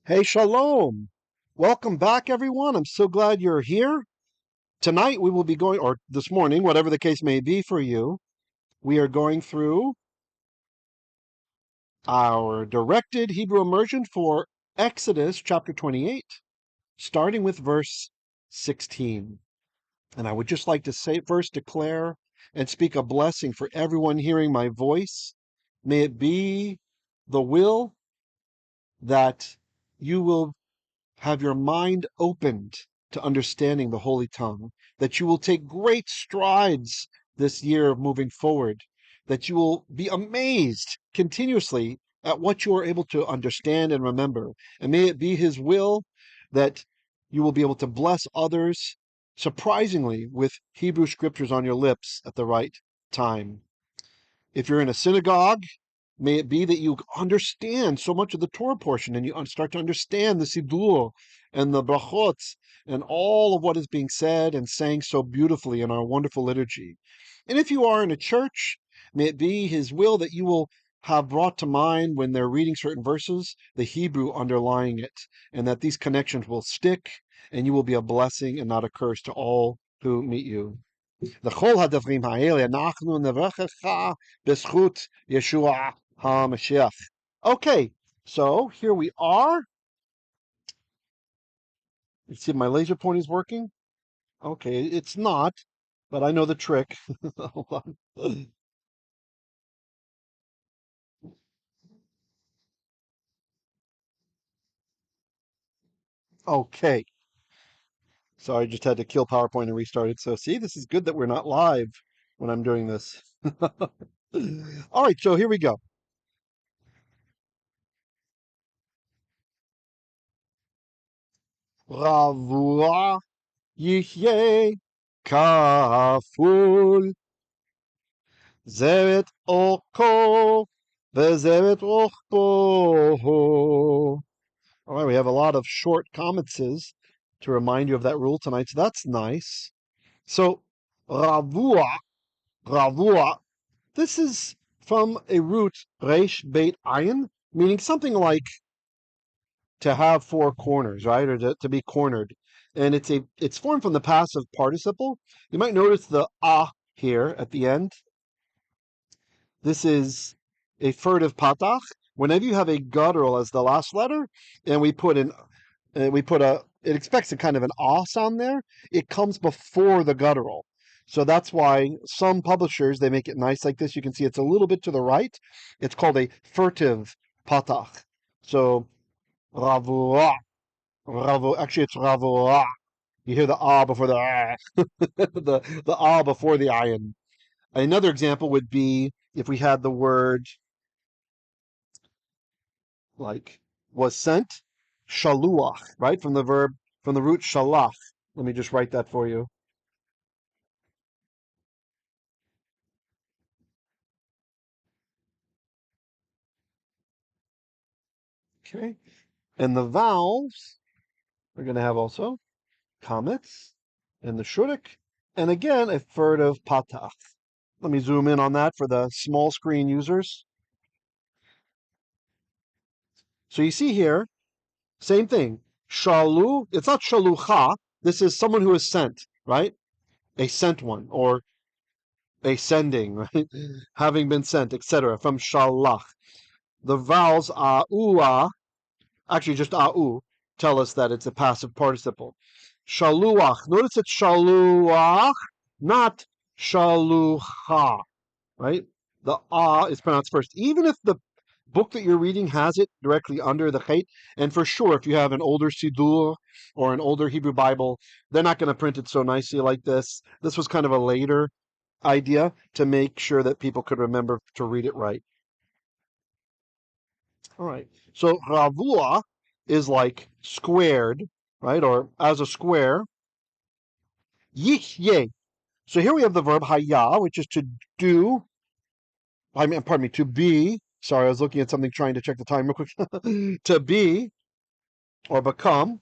Hey, shalom. Welcome back, everyone. I'm so glad you're here. Tonight we will be going, or this morning, whatever the case may be for you, we are going through our directed Hebrew immersion for Exodus chapter 28, starting with verse 16. And I would just like to say first declare and speak a blessing for everyone hearing my voice. May it be the will that you will have your mind opened to understanding the Holy Tongue, that you will take great strides this year of moving forward, that you will be amazed continuously at what you are able to understand and remember. And may it be His will that you will be able to bless others surprisingly with Hebrew scriptures on your lips at the right time. If you're in a synagogue, may it be that you understand so much of the Torah portion and you start to understand the Siddur and the brachot and all of what is being said and sang so beautifully in our wonderful liturgy. And if you are in a church, may it be His will that you will have brought to mind when they're reading certain verses, the Hebrew underlying it, and that these connections will stick and you will be a blessing and not a curse to all who meet you. לכל הדברים האלה אנחנו נברכך בזכות ישוע HaMashiach. Okay, so here we are. Let's see if my laser pointer is working. Okay, it's not, but I know the trick. Hold on. Okay, so I just had to kill PowerPoint and restart it. So see, this is good that we're not live when I'm doing this. All right, so here we go. רבוע yihyeh kaful zeret arkho zeret rachbo. All right, we have a lot of short comments to remind you of that rule tonight, so that's nice. So, ravua, this is from a root, resh beit ayin, meaning something like to have four corners, right, or to be cornered. And it's formed from the passive participle. You might notice the here at the end. This is a furtive patach. Whenever you have a guttural as the last letter, and we put it expects a kind of an sound there, it comes before the guttural. So that's why some publishers, they make it nice like this. You can see it's a little bit to the right. It's called a furtive patach. So ravua, actually it's ravua. You hear the before the the before the ayin. Another example would be if we had the word like was sent, shaluach, right? From the root shalach. Let me just write that for you. Okay. And the vowels, we're going to have also comets and the shurik, and again, a furtive patach. Let me zoom in on that for the small screen users. So you see here, same thing. Shalu, it's not shalucha. This is someone who is sent, right? A sent one, or a sending, right? Having been sent, etc. From shalach. The vowels a'ua, actually just a'u, tell us that it's a passive participle. Shaluach. Notice it's shaluach, not shalucha, right? The is pronounced first. Even if the book that you're reading has it directly under the chet, and for sure, if you have an older Siddur or an older Hebrew Bible, they're not going to print it so nicely like this. This was kind of a later idea to make sure that people could remember to read it right. All right. So ravua is like squared, right? Or as a square. Yihyeh. So here we have the verb hayah, which is to do. Pardon me, to be. Sorry, I was looking at something trying to check the time real quick. To be or become.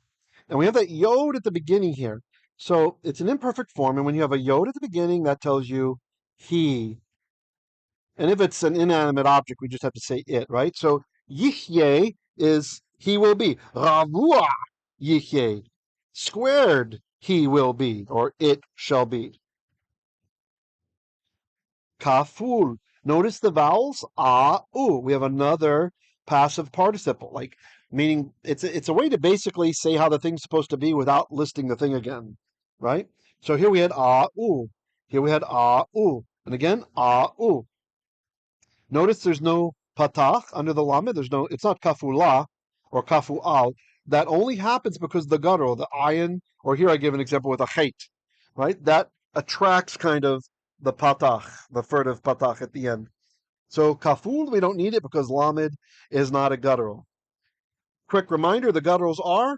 And we have that yod at the beginning here. So it's an imperfect form. And when you have a yod at the beginning, that tells you he. And if it's an inanimate object, we just have to say it, right? So yihyeh is he will be. Ravua, yihyeh. Squared, he will be, or it shall be. Kaful. Notice the vowels, u. We have another passive participle, like meaning it's a way to basically say how the thing's supposed to be without listing the thing again, right? So here we had u. Here we had u. And again, u. Notice there's no patach under the lamed. There's no. It's not kafula or kafu'al. That only happens because the guttural, the ayin, or here I give an example with a chet, right? That attracts kind of the patach, the furtive patach at the end. So kaful, we don't need it because lamed is not a guttural. Quick reminder: the gutturals are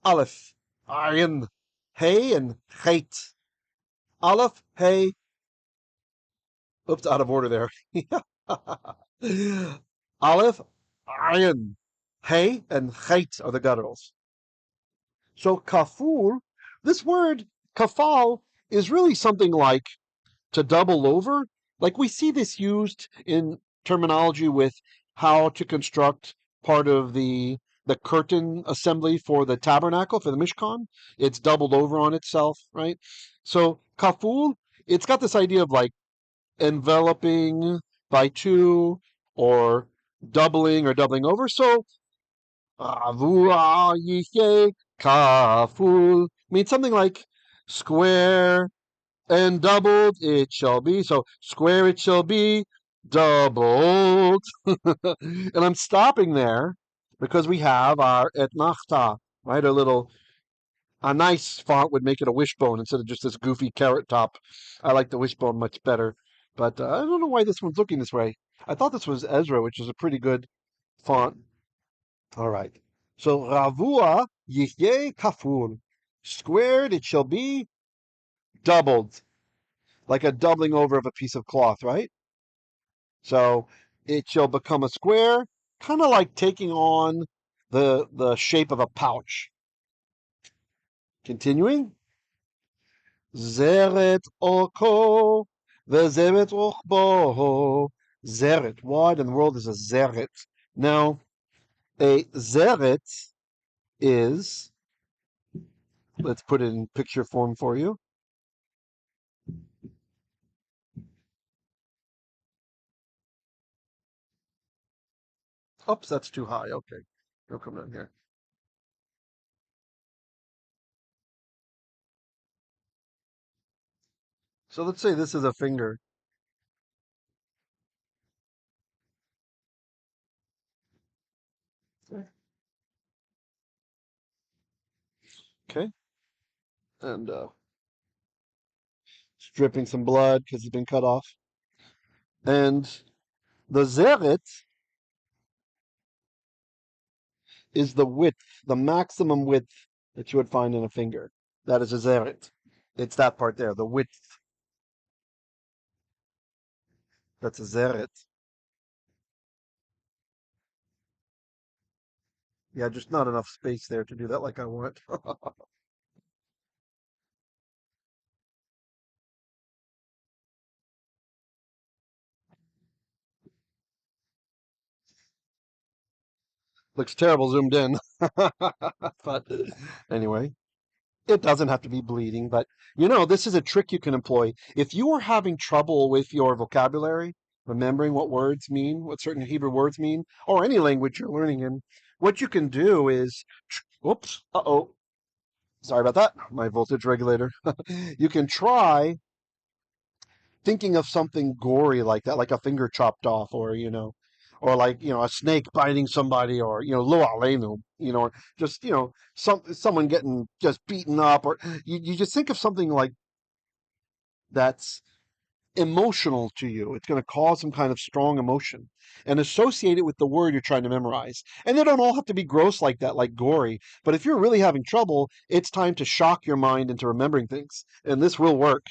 aleph, ayin, hey, and chet. Aleph, hey. Oops, out of order there. Aleph, ayin, hey, and chet are the gutturals. So kaful, this word kafal is really something like to double over. Like we see this used in terminology with how to construct part of the curtain assembly for the tabernacle, for the Mishkan. It's doubled over on itself, right? So kaful, it's got this idea of like enveloping by two or doubling over. So ravua, yihyeh, kaful means something like square and doubled it shall be. So square it shall be, doubled. And I'm stopping there because we have our etnachta, right? A nice font would make it a wishbone instead of just this goofy carrot top. I like the wishbone much better. But I don't know why this one's looking this way. I thought this was Ezra, which is a pretty good font. All right. So ravua, yihyeh, kaful. Squared it shall be, doubled. Like a doubling over of a piece of cloth, right? So it shall become a square, kind of like taking on the shape of a pouch. Continuing. Zeret arkho, the zeret rachbo. Zeret. What in the world is a zeret? Now, a zeret is, let's put it in picture form for you. Oops, that's too high. Okay. It'll come down here. So let's say this is a finger. Okay. And it's dripping some blood because it's been cut off. And the zeret is the width, the maximum width that you would find in a finger. That is a zeret. It's that part there, the width. That's a zeret. Yeah, just not enough space there to do that like I want. Looks terrible zoomed in. But anyway, it doesn't have to be bleeding. But this is a trick you can employ. If you are having trouble with your vocabulary, remembering what words mean, what certain Hebrew words mean, or any language you're learning in, what you can do is, whoops, uh-oh, sorry about that, my voltage regulator. You can try thinking of something gory like that, like a finger chopped off, or like a snake biting somebody, or lo alenu, or just someone getting just beaten up, or you just think of something like that's emotional to you. It's going to cause some kind of strong emotion and associate it with the word you're trying to memorize. And they don't all have to be gross like that, like gory. But if you're really having trouble, it's time to shock your mind into remembering things. And this will work.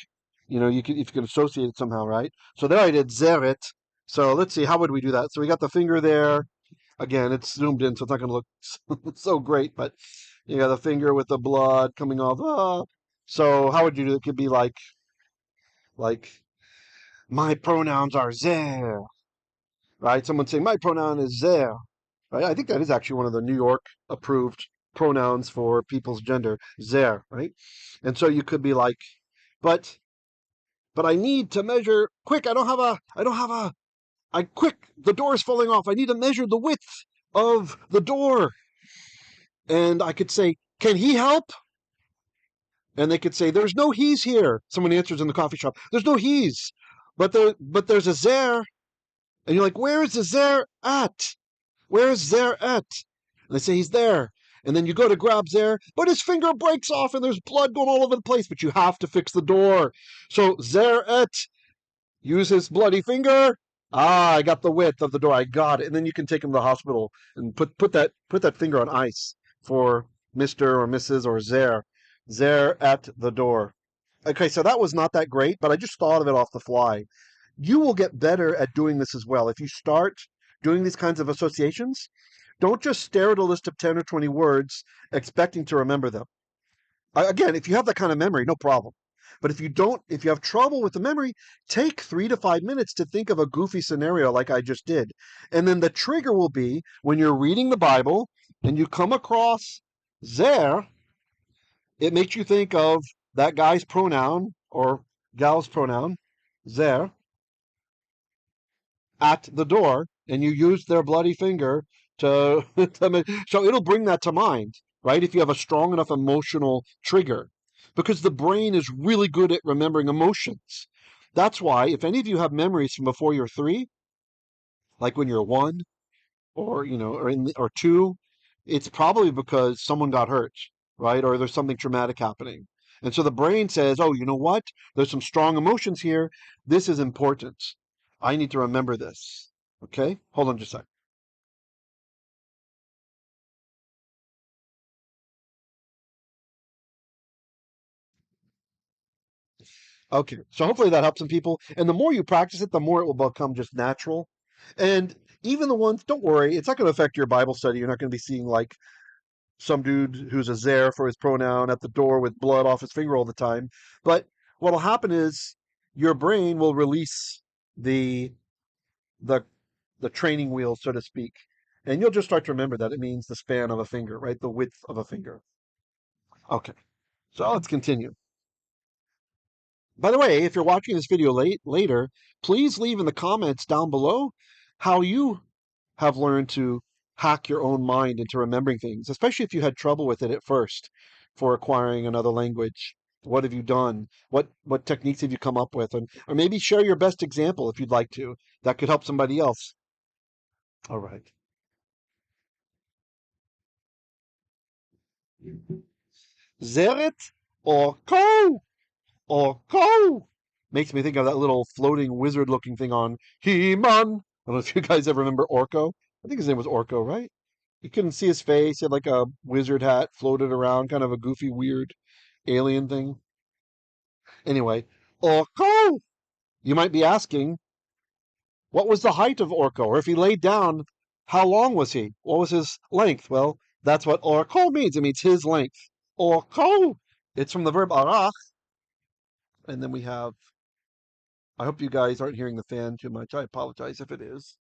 If you can associate it somehow, right? So there I did zeret. So let's see, how would we do that? So we got the finger there. Again, it's zoomed in, so it's not going to look so great, but you got the finger with the blood coming off. So how would you do it? It could be like my pronouns are there, right? Someone say my pronoun is there. right? I think that is actually one of the New York approved pronouns for people's gender, zer, right? And so you could be like, but I need to measure quick. Quick, the door is falling off. I need to measure the width of the door. And I could say, can he help? And they could say, there's no he's here. Someone answers in the coffee shop, there's no he's, but there's a zer. And you're like, where is the zer at? Where is zer at? And they say, he's there. And then you go to grab zer, but his finger breaks off and there's blood going all over the place, but you have to fix the door. So zer et, use his bloody finger. I got the width of the door. I got it. And then you can take him to the hospital and put that finger on ice for Mr. or Mrs. or zer. Zer at the door. Okay, so that was not that great, but I just thought of it off the fly. You will get better at doing this as well. If you start doing these kinds of associations, don't just stare at a list of 10 or 20 words expecting to remember them. Again, if you have that kind of memory, no problem. But if you have trouble with the memory, take 3 to 5 minutes to think of a goofy scenario like I just did. And then the trigger will be when you're reading the Bible and you come across zer, it makes you think of that guy's pronoun or gal's pronoun, zer, at the door, and you use their bloody finger to so it'll bring that to mind, right? If you have a strong enough emotional trigger, because the brain is really good at remembering emotions. That's why if any of you have memories from before you're 3, like when you're 1 or or 2, it's probably because someone got hurt, right? Or there's something traumatic happening. And so the brain says, oh, you know what? There's some strong emotions here. This is important. I need to remember this. Okay? Hold on just a sec. Okay. So hopefully that helps some people. And the more you practice it, the more it will become just natural. And even the ones, don't worry, it's not going to affect your Bible study. You're not going to be seeing like some dude who's a zer for his pronoun at the door with blood off his finger all the time. But what'll happen is your brain will release the the the training wheel, so to speak, and you'll just start to remember that it means the span of a finger, right? The width of a finger. Okay, so let's continue. By the way, if you're watching this video later, please leave in the comments down below how you have learned to hack your own mind into remembering things, especially if you had trouble with it at first for acquiring another language. What have you done? What techniques have you come up with? Or maybe share your best example if you'd like to. That could help somebody else. All right. Zeret or Arkho makes me think of that little floating wizard-looking thing on He-Man. I don't know if you guys ever remember Orko. I think his name was Orko, right? You couldn't see his face. He had like a wizard hat, floated around, kind of a goofy, weird alien thing. Anyway, Arkho! You might be asking, what was the height of Orko? Or if he laid down, how long was he? What was his length? Well, that's what Arkho means. It means his length. Arkho! It's from the verb arach, and then we have, I hope you guys aren't hearing the fan too much. I apologize if it is.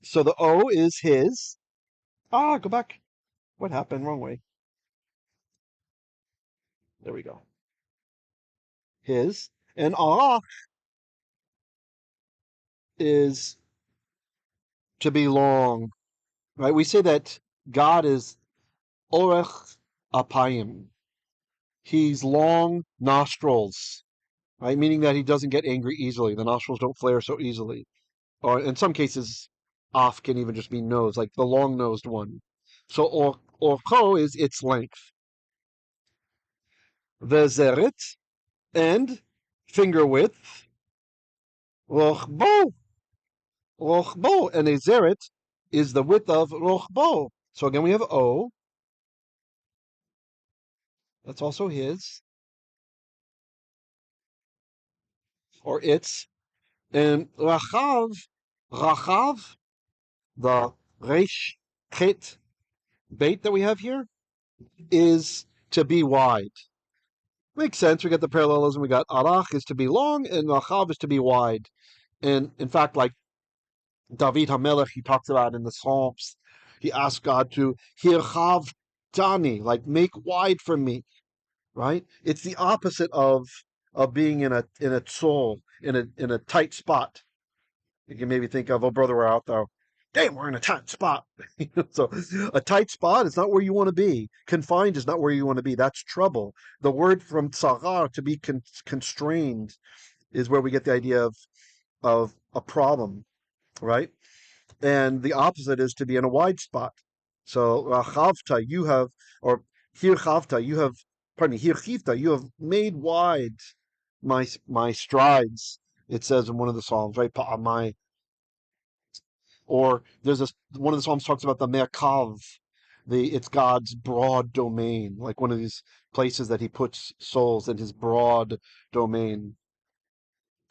So the O is his. Go back. What happened? Wrong way. There we go. His. And arach is to be long, right? We say that God is orech apayim. He's long nostrils, right? Meaning that he doesn't get angry easily. The nostrils don't flare so easily. Or in some cases, off can even just mean nose, like the long-nosed one. So orcho is its length. The zeret and finger width. Rachbo. Rachbo. And a zeret is the width of rachbo. So again, we have O. That's also his. Or its. And rachav, the resh, chet, bait that we have here, is to be wide. Makes sense. We got the parallelism. We got arach is to be long and rachav is to be wide. And in fact, like David HaMelech, he talks about in the Psalms, he asked God to hirchav tani, like make wide for me, right? It's the opposite of being in a soul, in a tight spot. You can maybe think of, oh brother, we're out there. Damn, we're in a tight spot. So a tight spot is not where you want to be. Confined is not where you want to be. That's trouble. The word from tsagar, to be constrained, is where we get the idea of a problem, right? And the opposite is to be in a wide spot. So rachavta, you have, or hirchavta, you have, pardon me, hirchivta, you have made wide my strides. It says in one of the psalms, right? Pa'amai. Or there's one of the psalms talks about the merkav, it's God's broad domain, like one of these places that He puts souls in His broad domain.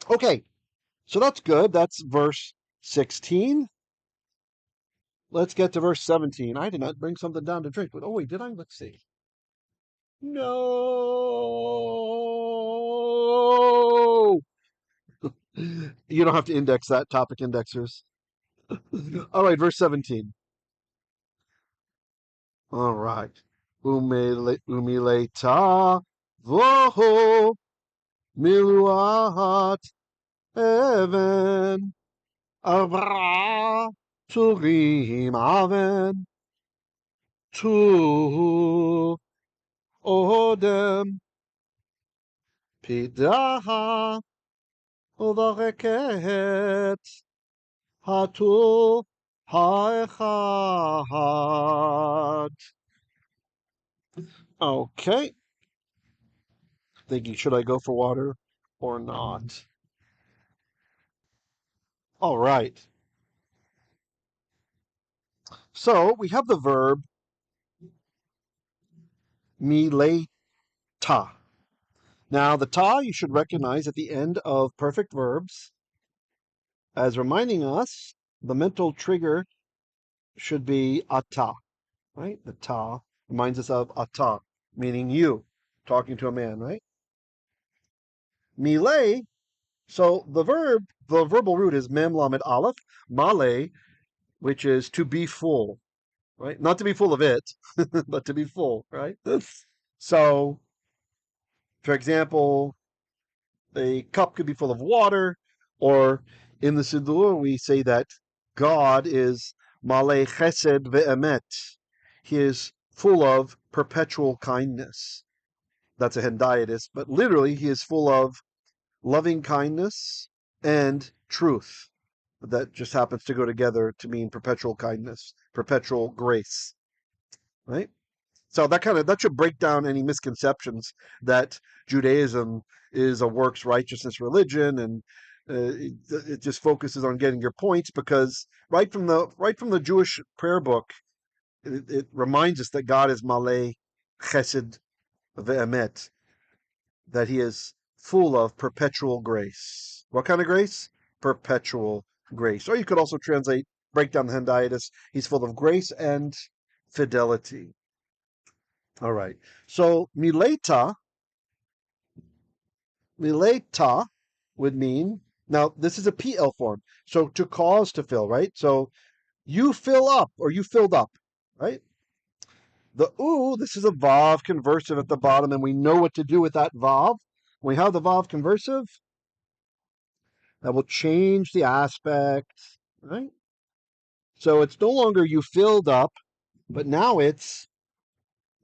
Okay, so that's good. That's verse 16. Let's get to verse 17. I did not bring something down to drink, but oh wait, did I? Let's see. No. You don't have to index that, topic indexers. All right, verse 17. All right. Umileita voho milu'at aven arba'ah turim aven tu odem pidaha uvareket hatur haachad. Okay. Thinking, should I go for water or not? All right. So we have the verb mileita. Now, the ta you should recognize at the end of perfect verbs as reminding us the mental trigger should be ata, right? The ta reminds us of ata, meaning you, talking to a man, right? Mile, so the verbal root is mem lamed aleph, male, which is to be full, right? Not to be full of it, but to be full, right? So, for example, a cup could be full of water, or in the Siddur, we say that God is malei chesed ve'emet. He is full of perpetual kindness. That's a hendiadys, but literally, he is full of loving kindness and truth. That just happens to go together to mean perpetual kindness, perpetual grace, right? So that should break down any misconceptions that Judaism is a works righteousness religion, and it just focuses on getting your points, because right from the Jewish prayer book, it reminds us that God is malei chesed ve'emet, that He is full of perpetual grace. What kind of grace? Perpetual grace. Or you could also break down the hendiadys. He's full of grace and fidelity. All right. So mileita would mean, now this is a PL form. So to cause to fill, right? So you fill up, or you filled up, right? The this is a vav conversive at the bottom, and we know what to do with that vav. When we have the vav conversive, that will change the aspect, right? So it's no longer you filled up, but now it's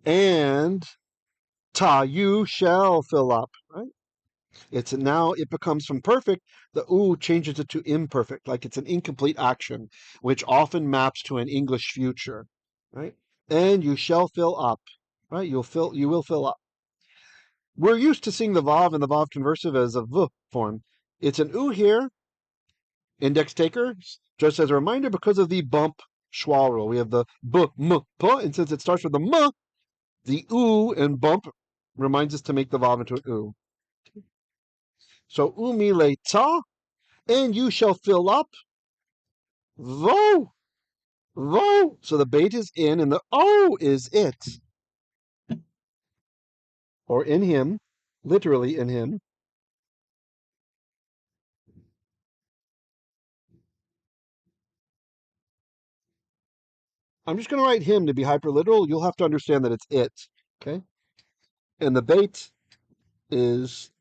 and you shall fill up, right? It becomes from perfect, the changes it to imperfect, like it's an incomplete action, which often maps to an English future, right? And you shall fill up, right? You will fill up. We're used to seeing the vav and the vav conversive as a v form. It's an here, index taker, just as a reminder, because of the bump schwa rule. We have the b, m, p, and since it starts with the m, the and bump reminds us to make the vav into an So umileita, and you shall fill up, vo, vo. So the bait is in, and the o is it, or in him, literally in him. I'm just going to write him to be hyperliteral. You'll have to understand that it's it. Okay? And the bait is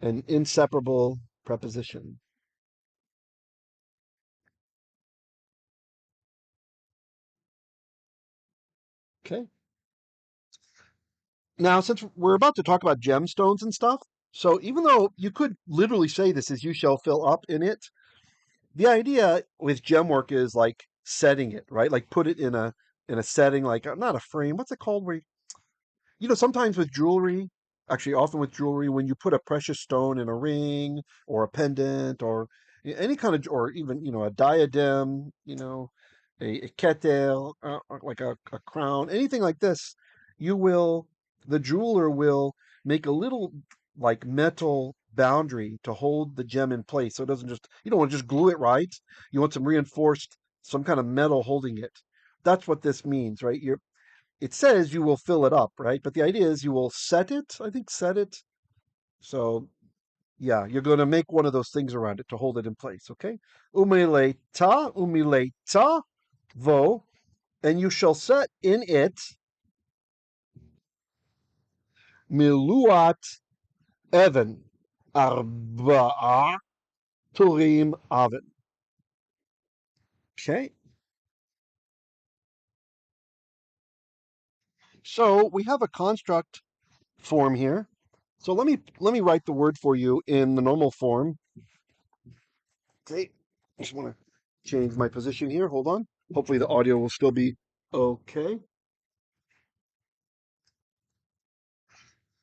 an inseparable preposition. Okay? Now, since we're about to talk about gemstones and stuff, so even though you could literally say this is you shall fill up in it, the idea with gem work is like setting it, right? Like put it in a setting, like not a frame. What's it called? Where sometimes with jewelry, actually often with jewelry, when you put a precious stone in a ring or a pendant or any kind of, or even, a diadem, a ketel, like a crown, anything like this, the jeweler will make a little like metal boundary to hold the gem in place. So it doesn't just, you don't want to just glue it right. You want some kind of metal holding it. That's what this means, right? It says you will fill it up, right? But the idea is you will set it. I think set it. So yeah, you're going to make one of those things around it to hold it in place. Okay. Umileita, vo, and you shall set in it milu'at, aven, arba'ah, turim, aven. Okay. So we have a construct form here. So let me write the word for you in the normal form. Okay. Just want to change my position here. Hold on. Hopefully the audio will still be okay.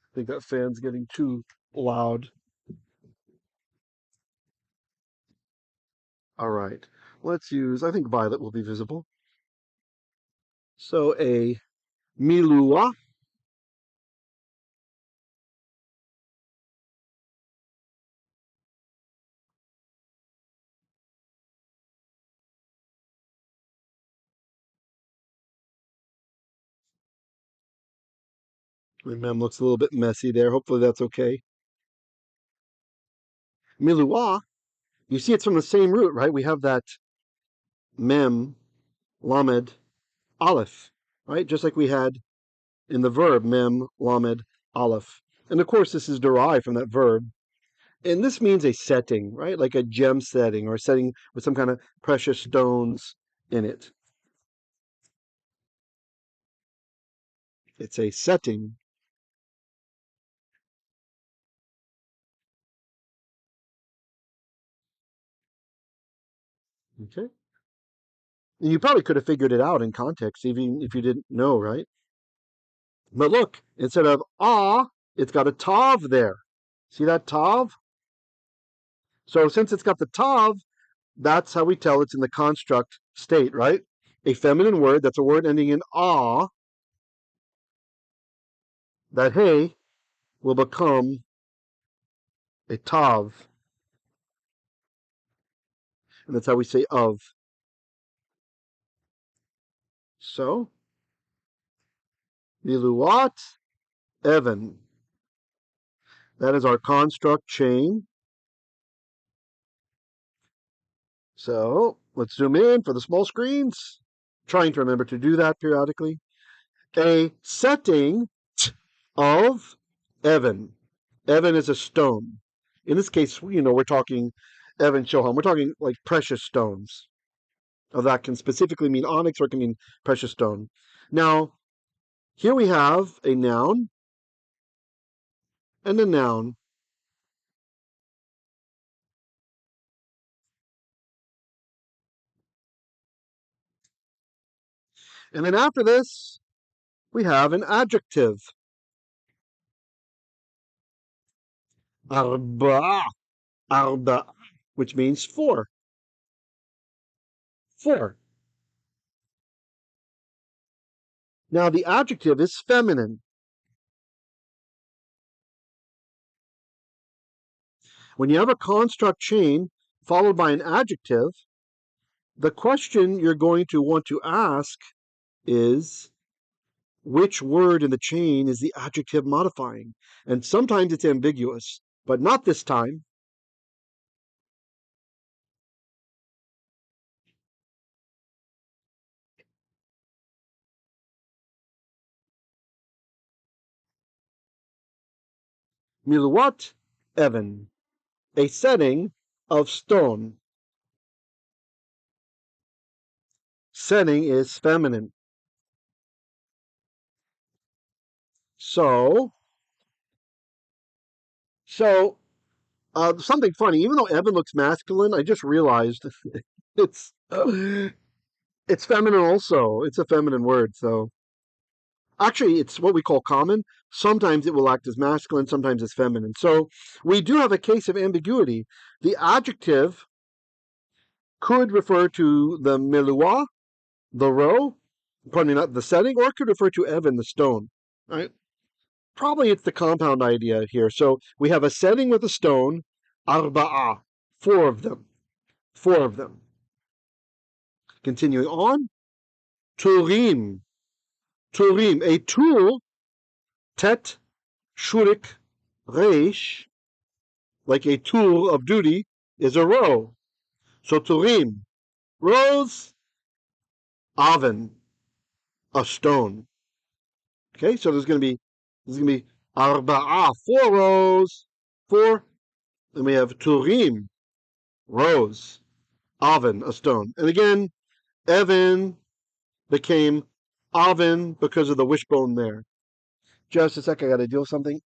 I think that fan's getting too loud. All right. I think violet will be visible. So a milu'at, my mem looks a little bit messy there. Hopefully that's okay. Milu'at, you see it's from the same root, right? We have that mem, lamed, aleph, right? Just like we had in the verb mem, lamed, aleph. And of course, this is derived from that verb. And this means a setting, right? Like a gem setting or a setting with some kind of precious stones in it. It's a setting. Okay. And you probably could have figured it out in context, even if you didn't know, right? But look, instead of it's got a tav there. See that tav? So since it's got the tav, that's how we tell it's in the construct state, right? A feminine word, that's a word ending in that hey will become a tav. And that's how we say of. So, milu'at, aven. That is our construct chain. So, let's zoom in for the small screens. Trying to remember to do that periodically. A setting of aven. Aven is a stone. In this case, we're talking aven shoham. We're talking like precious stones. Now, that can specifically mean onyx or it can mean precious stone. Now, here we have a noun and a noun. And then after this, we have an adjective. Arba'ah, arba'ah, which means four. Four. Now, the adjective is feminine. When you have a construct chain followed by an adjective, the question you're going to want to ask is which word in the chain is the adjective modifying? And sometimes it's ambiguous, but not this time. milu'at, aven, a setting of stone. Setting is feminine. So something funny. Even though aven looks masculine, I just realized it's it's feminine also. It's a feminine word. So actually, it's what we call common. Sometimes it will act as masculine, sometimes as feminine. So we do have a case of ambiguity. The adjective could refer to the milu'at, the row, pardon me, not the setting, or it could refer to aven, the stone. Right? Probably it's the compound idea here. So we have a setting with a stone, arba'ah, four of them. Four of them. Continuing on, turim. Turim, a tool, tet, shurik, reish, like a tool of duty, is a row. So turim, rows, aven, a stone. Okay, so there's going to be arba'ah, four rows, four. Then we have turim, rows, aven, a stone. And again, aven became aven because of the wishbone there. Just a sec, I got to deal with something.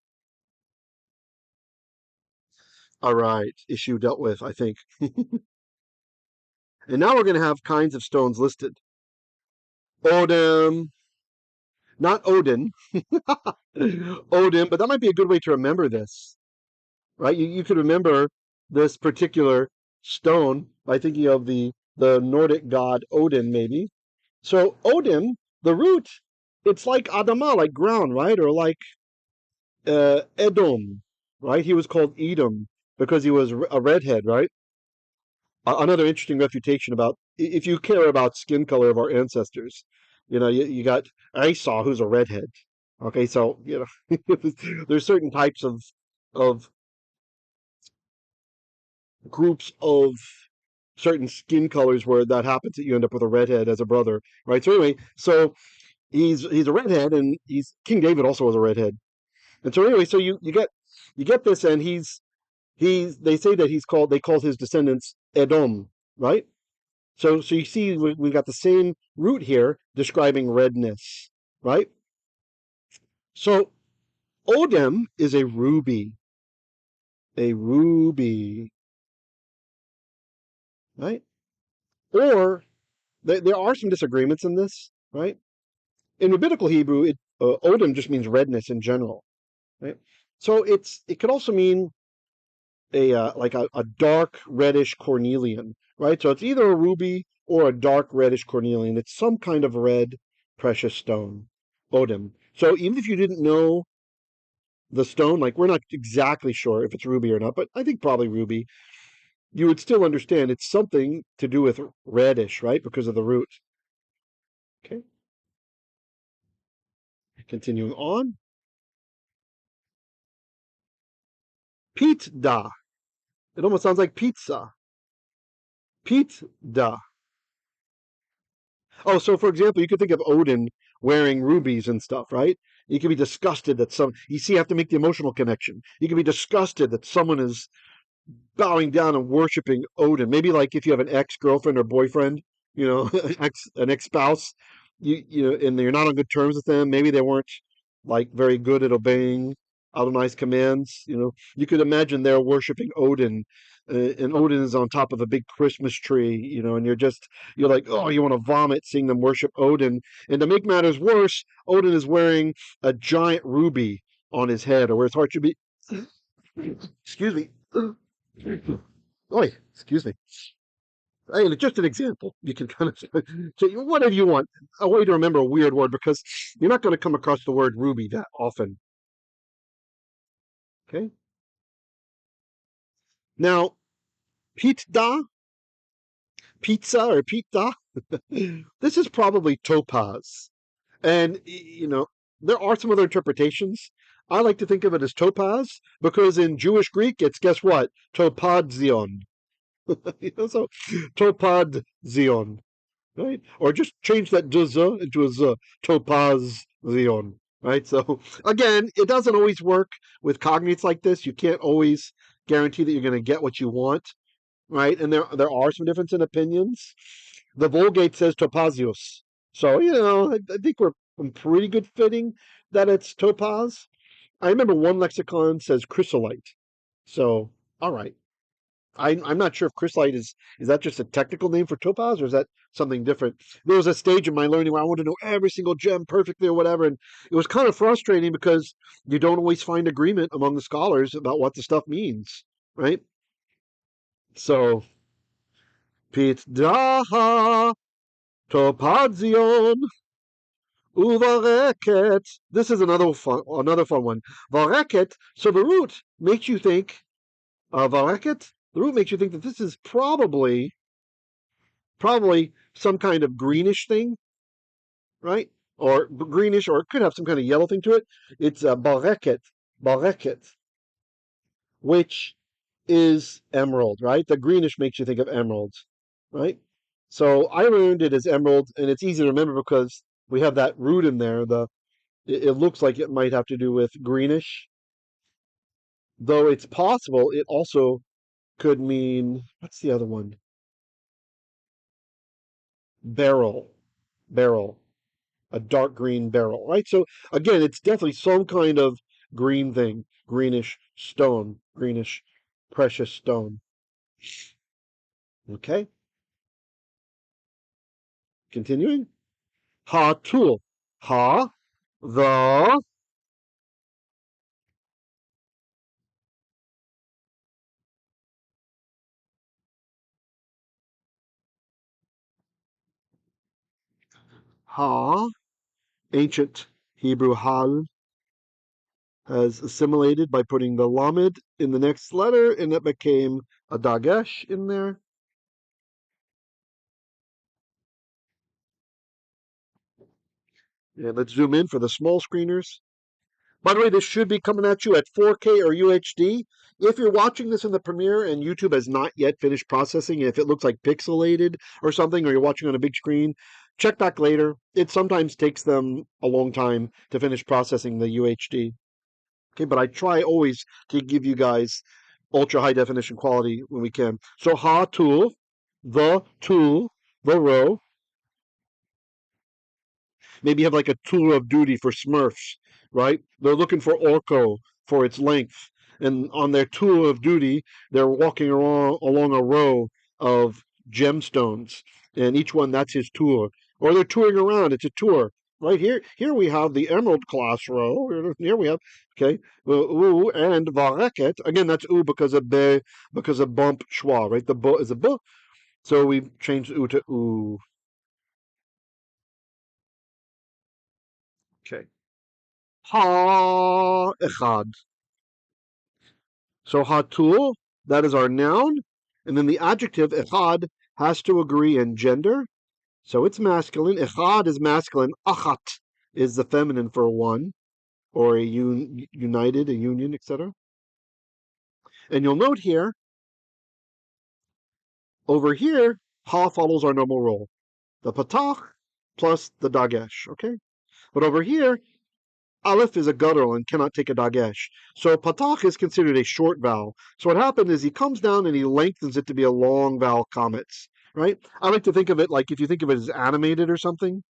All right, issue dealt with, I think. And now we're going to have kinds of stones listed. Odin, not Odin. Odin, but that might be a good way to remember this, right? You could remember this particular stone by thinking of the Nordic god Odin, maybe. So Odin, the root, it's like Adama, like ground, right? Or like Edom, right? He was called Edom because he was a redhead, right? Another interesting refutation about if you care about skin color of our ancestors, you got Esau, who's a redhead. Okay, so there's certain types of groups of certain skin colors where that happens that you end up with a redhead as a brother, right? So anyway, so he's a redhead, and he's King David also was a redhead, and so anyway, so you get this, and they say that they called his descendants Edom, right? So you see, we got the same root here describing redness, right? So Odem is a ruby, right? Or there are some disagreements in this, right? In rabbinical Hebrew, Odem just means redness in general, right? So it could also mean like a dark reddish cornelian, right? So it's either a ruby or a dark reddish cornelian. It's some kind of red precious stone, Odem. So even if you didn't know the stone, like we're not exactly sure if it's ruby or not, but I think probably ruby, you would still understand it's something to do with reddish, right? Because of the root. Okay. Continuing on. Pitda. It almost sounds like pizza. Pitda. Oh, so for example, you could think of Odin wearing rubies and stuff, right? You could be disgusted that you have to make the emotional connection. You could be disgusted that someone is bowing down and worshiping Odin. Maybe like if you have an ex-girlfriend or boyfriend, an ex-spouse, and you're not on good terms with them. Maybe they weren't like very good at obeying Adonai's commands. You could imagine they're worshiping Odin, and Odin is on top of a big Christmas tree. And you're like, oh, you want to vomit seeing them worship Odin. And to make matters worse, Odin is wearing a giant ruby on his head, or where his heart should be. Excuse me. Oh, excuse me. Hey, just an example. You can kind of say whatever you want. A way to remember a weird word, because you're not going to come across the word ruby that often. Okay. Now, pizza or pizza. This is probably topaz, and there are some other interpretations. I like to think of it as topaz because in Jewish Greek, it's guess what? Topazion. So topazion. Right? Or just change that z into a z, topazion. right? So again, it doesn't always work with cognates like this. You can't always guarantee that you're going to get what you want, right? And there are some difference in opinions. The Vulgate says topazios. So, I think we're in pretty good fitting that it's topaz. I remember one lexicon says chrysolite. So, all right. I'm not sure if chrysolite is that just a technical name for topaz or is that something different? There was a stage in my learning where I wanted to know every single gem perfectly or whatever, and it was kind of frustrating because you don't always find agreement among the scholars about what the stuff means, right? So, pit daha topazion uvareket. This is another fun one. Vareket. So the root makes you think vareket. The root makes you think that this is probably some kind of greenish thing, right? Or greenish, or it could have some kind of yellow thing to it. It's a bareket, which is emerald, right? The greenish makes you think of emeralds, right? So I learned it as emerald, and it's easy to remember because we have that root in there. It looks like it might have to do with greenish, though it's possible it also could mean what's the other one? Beryl, beryl, a dark green beryl, right? So again, it's definitely some kind of green thing, greenish stone, greenish precious stone. Okay, continuing. Hatur, ha, the, ha, ancient Hebrew hal, has assimilated by putting the lamed in the next letter, and it became a dagesh in there. And let's zoom in for the small screeners. By the way, this should be coming at you at 4K or UHD. If you're watching this in the Premiere and YouTube has not yet finished processing, if it looks like pixelated or something, or you're watching on a big screen, check back later. It sometimes takes them a long time to finish processing the UHD. Okay, but I try always to give you guys ultra high definition quality when we can. So hatur, tool, the row. Maybe you have like a tour of duty for Smurfs, right? They're looking for Arkho for its length. And on their tour of duty, they're walking along a row of gemstones. And each one, that's his tour. Or they're touring around, it's a tour. Right here we have the emerald class row. Here we have, okay, u and vareket. Again, that's u because of be, because of bump shwa, right? The bo is a bu. So we've changed u to u. Okay. Ha echad. So hatur, that is our noun, and then the adjective echad has to agree in gender. So it's masculine. Echad is masculine. Achat is the feminine for one, or a united, a union, etc. And you'll note here, over here, ha follows our normal rule. The patach plus the dagesh, okay? But over here, Aleph is a guttural and cannot take a dagesh. So patach is considered a short vowel. So what happened is he comes down and he lengthens it to be a long vowel comets, right? I like to think of it like if you think of it as animated or something,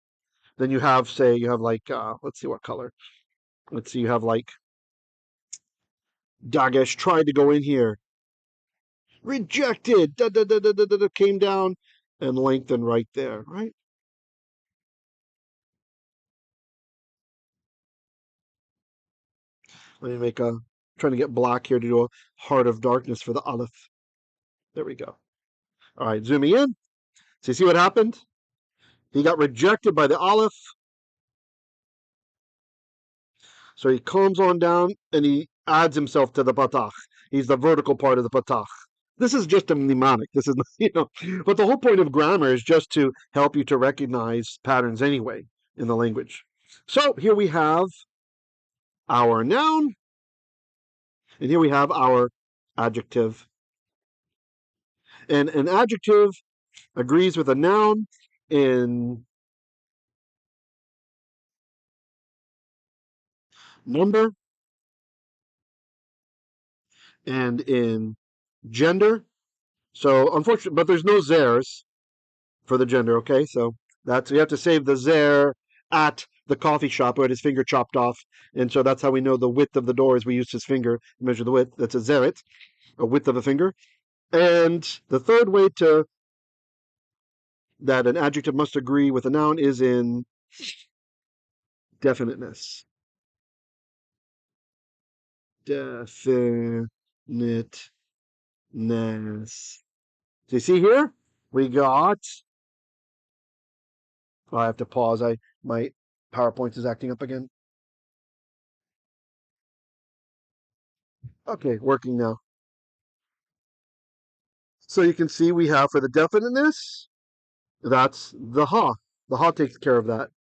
then you have, say, you have like, let's see what color. Let's see, you have like dagesh tried to go in here. Rejected, came down and lengthened right there, right? Let me trying to get black here to do a heart of darkness for the Aleph. There we go. All right, zooming in. So you see what happened? He got rejected by the Aleph. So he comes on down and he adds himself to the patach. He's the vertical part of the patach. This is just a mnemonic. This is, but the whole point of grammar is just to help you to recognize patterns anyway in the language. So here we have our noun, and here we have our adjective. And an adjective agrees with a noun in number, and in gender. So unfortunately, but there's no zers for the gender, okay? So that's, we have to save the zer at the coffee shop who had his finger chopped off. And so that's how we know the width of the door is we used his finger to measure the width. That's a zeret, a width of a finger. And the third way to that an adjective must agree with a noun is in definiteness. Definiteness. So you see here, we got. Oh, I have to pause. My PowerPoint is acting up again. Okay, working now. So you can see we have for the definiteness, that's the ha. The ha takes care of that.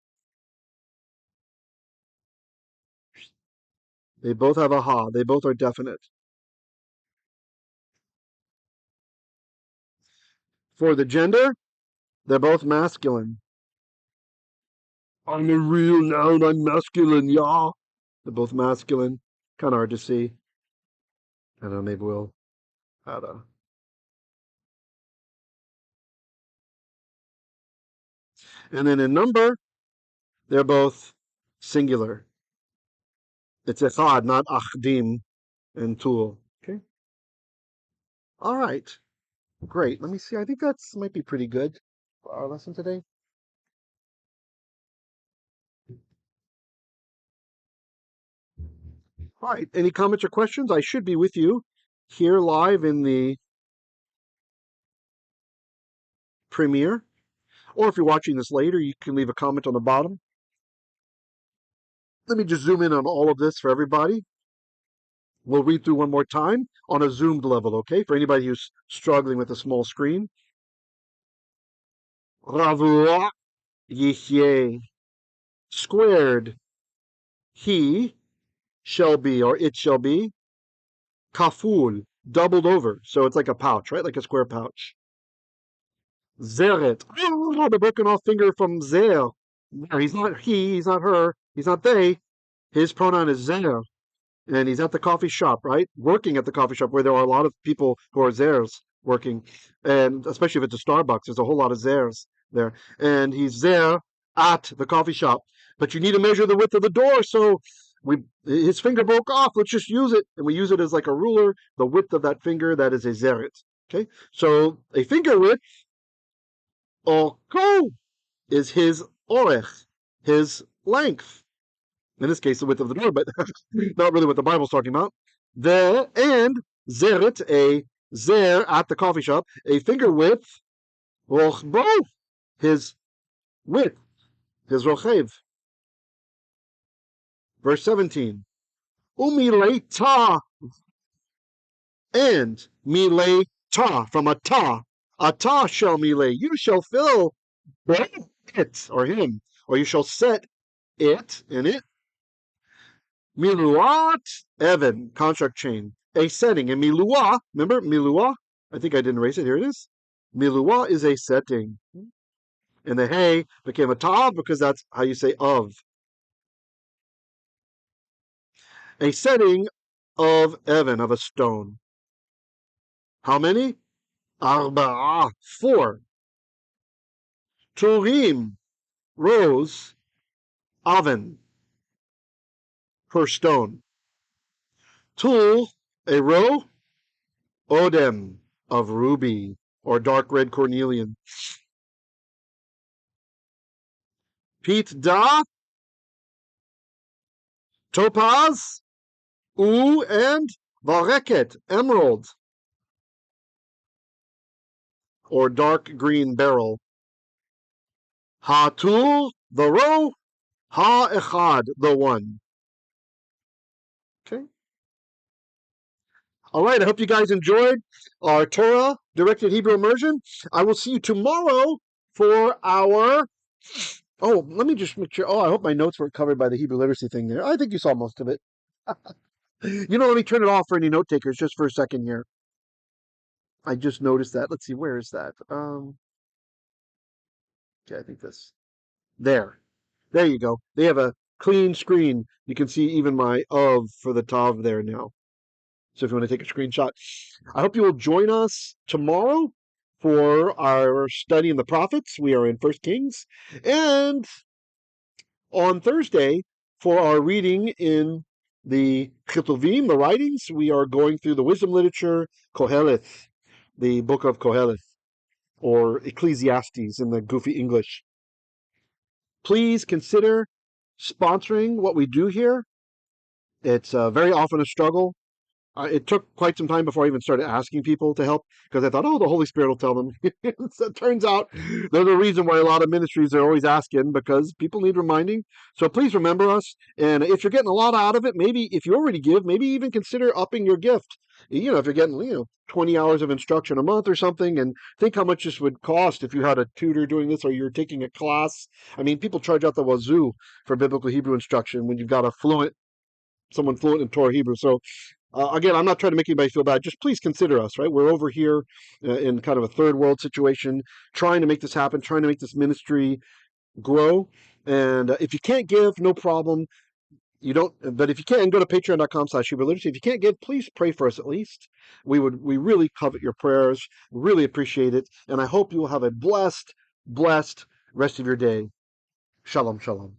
They both have a ha. They both are definite. For the gender, they're both masculine. I'm a real noun. I'm masculine, yeah. They're both masculine. Kind of hard to see. I don't know, maybe we'll add a. And then in number, they're both singular. It's echad, not achdim and tul. Okay. All right. Great. Let me see. I think that's might be pretty good for our lesson today. All right. Any comments or questions? I should be with you here live in the premiere. Or if you're watching this later, you can leave a comment on the bottom. Let me just zoom in on all of this for everybody. We'll read through one more time on a zoomed level, okay? For anybody who's struggling with a small screen. Ravua, yihyeh. Squared. He shall be, or it shall be. Kaful, doubled over. So it's like a pouch, right? Like a square pouch. Zeret. Oh, the broken off finger from zer. He's not he, he's not her, he's not they. His pronoun is zer. And he's at the coffee shop, right? Working at the coffee shop where there are a lot of people who are zers working. And especially if it's a Starbucks, there's a whole lot of zers there. And he's there at the coffee shop. But you need to measure the width of the door. So his finger broke off. Let's just use it. And we use it as like a ruler. The width of that finger, that is a zeret. Okay. So a finger width, arkho, is his orech, his length. In this case, the width of the door, but not really what the Bible's talking about. And zeret, a zer at the coffee shop, a finger width, rachbo, his width, his rochev. Verse 17. Umileita, and mileita, from a ta shall mile, you shall fill it, or him, or you shall set it in it. Milu'at, aven, contract chain. A setting. And milu'ah, remember milu'ah? I think I didn't erase it. Here it is. Milu'ah is a setting. And the hey became a tav because that's how you say of. A setting of aven, of a stone. How many? Arba'ah, 4. Turim, rows, aven, per stone. Tul, a row, odem, of ruby, or dark red cornelian. Pete da, topaz, and vareket, emerald, or dark green beryl. Hatur, the row, haechad, the one. Okay. All right. I hope you guys enjoyed our Torah directed Hebrew immersion. I will see you tomorrow for our. Oh, let me just make sure. Oh, I hope my notes weren't covered by the Hebrew literacy thing there. I think you saw most of it. Let me turn it off for any note takers just for a second here. I just noticed that. Let's see, where is that? Okay, I think this. There you go. They have a clean screen. You can see even my of for the tav there now. So if you want to take a screenshot, I hope you will join us tomorrow for our study in the prophets. We are in 1 Kings. And on Thursday, for our reading in the Ketuvim, the writings, we are going through the wisdom literature, Koheleth, the book of Koheleth, or Ecclesiastes in the goofy English. Please consider sponsoring what we do here. It's very often a struggle. It took quite some time before I even started asking people to help, because I thought, oh, the Holy Spirit will tell them. So it turns out there's a reason why a lot of ministries are always asking, because people need reminding. So please remember us. And if you're getting a lot out of it, maybe if you already give, maybe even consider upping your gift. If you're getting 20 hours of instruction a month or something, and think how much this would cost if you had a tutor doing this, or you're taking a class. I mean, people charge out the wazoo for biblical Hebrew instruction when you've got someone fluent in Torah Hebrew. So again, I'm not trying to make anybody feel bad. Just please consider us, right? We're over here in kind of a third world situation, trying to make this happen, trying to make this ministry grow. And if you can't give, no problem. You don't, but if you can, go to patreon.com/HebrewLiteracy. If you can't give, please pray for us at least. We really covet your prayers, really appreciate it. And I hope you will have a blessed rest of your day. Shalom, shalom.